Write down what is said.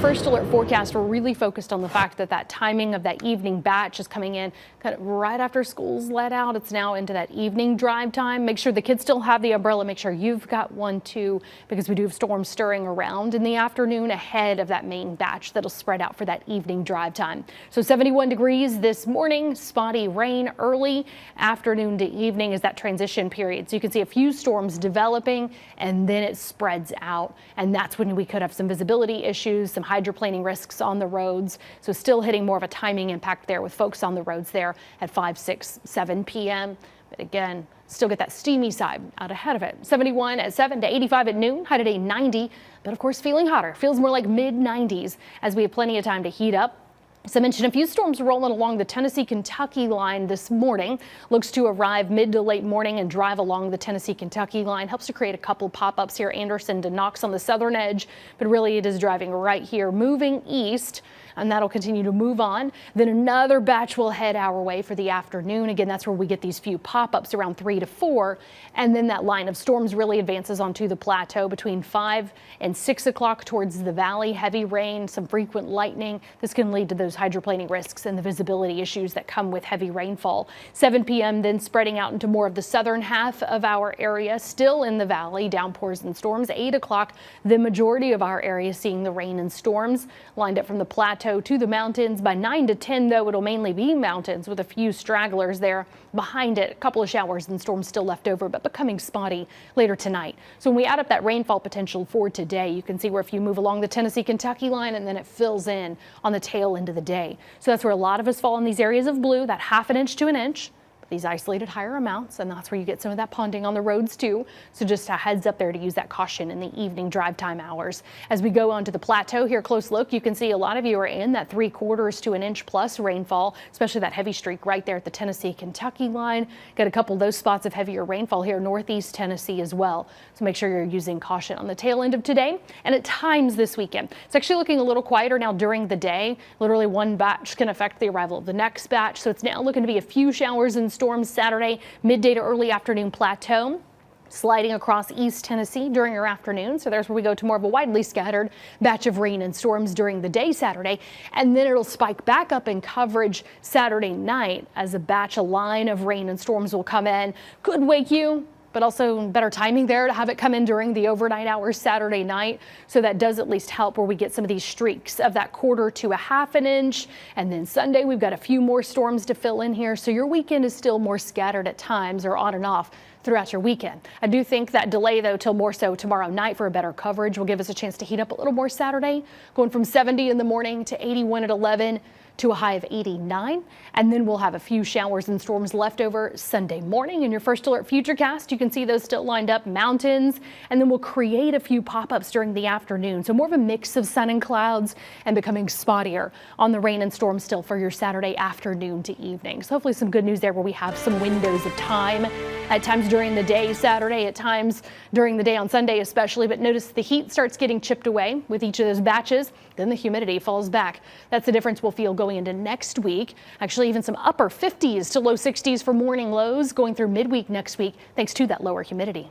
first alert forecast, we're really focused on the fact that that timing of that evening batch is coming in kind of right after school's let out. It's now into that evening drive time. Make sure the kids still have the umbrella. Make sure you've got one too, because we do have storms stirring around in the afternoon ahead of that main batch that'll spread out for that evening drive time. So 71 degrees this morning, spotty rain early afternoon to evening is that transition period. So you can see a few storms developing and then it spreads out. And that's when we could have some visibility issues, some hydroplaning risks on the roads. So still hitting more of a timing impact there with folks on the roads there at 5, 6, 7 p.m. But again, still get that steamy side out ahead of it. 71 at 7 to 85 at noon, high today 90, but of course feeling hotter. Feels more like mid 90s as we have plenty of time to heat up. As I mentioned, a few storms rolling along the Tennessee-Kentucky line this morning. Looks to arrive mid to late morning and drive along the Tennessee-Kentucky line. Helps to create a couple pop-ups here. Anderson to Knox on the southern edge, but really it is driving right here, moving east, and that'll continue to move on. Then another batch will head our way for the afternoon. Again, that's where we get these few pop-ups around 3 to 4, and then that line of storms really advances onto the plateau between 5 and 6 o'clock towards the valley. Heavy rain, some frequent lightning. This can lead to those hydroplaning risks and the visibility issues that come with heavy rainfall. 7 p.m. then spreading out into more of the southern half of our area, still in the valley, downpours and storms. 8 o'clock, the majority of our area seeing the rain and storms lined up from the plateau to the mountains. By 9 to 10, though, it'll mainly be mountains with a few stragglers there behind it. A couple of showers and storms still left over, but becoming spotty later tonight. So when we add up that rainfall potential for today, you can see where if you move along the Tennessee-Kentucky line and then it fills in on the tail end of the day. So that's where a lot of us fall in these areas of blue, that ½ an inch to an inch. These isolated higher amounts, and that's where you get some of that ponding on the roads too. So just a heads up there to use that caution in the evening drive time hours. As we go onto the plateau here, close look, you can see a lot of you are in that 3/4 to an inch plus rainfall, especially that heavy streak right there at the Tennessee-Kentucky line. Got a couple of those spots of heavier rainfall here, northeast Tennessee as well. So make sure you're using caution on the tail end of today and at times this weekend. It's actually looking a little quieter now during the day. Literally one batch can affect the arrival of the next batch. So it's now looking to be a few showers and storms Saturday, midday to early afternoon plateau. Sliding across East Tennessee during your afternoon. So there's where we go to more of a widely scattered batch of rain and storms during the day Saturday. And then it'll spike back up in coverage Saturday night as a line of rain and storms will come in. Could wake you, but also better timing there to have it come in during the overnight hours Saturday night. So that does at least help where we get some of these streaks of that 1/4 to ½ an inch. And then Sunday, we've got a few more storms to fill in here. So your weekend is still more scattered at times or on and off throughout your weekend. I do think that delay, though, till more so tomorrow night for a better coverage will give us a chance to heat up a little more Saturday, going from 70 in the morning to 81 at 11. To a high of 89, and then we'll have a few showers and storms left over Sunday morning. In your first alert futurecast, you can see those still lined up, mountains, and then we'll create a few pop-ups during the afternoon. So more of a mix of sun and clouds and becoming spottier on the rain and storm still for your Saturday afternoon to evening. So hopefully some good news there where we have some windows of time at times during the day Saturday, at times during the day on Sunday especially. But notice the heat starts getting chipped away with each of those batches. Then the humidity falls back. That's the difference we'll feel going into next week. Actually, even some upper 50s to low 60s for morning lows going through midweek next week, thanks to that lower humidity.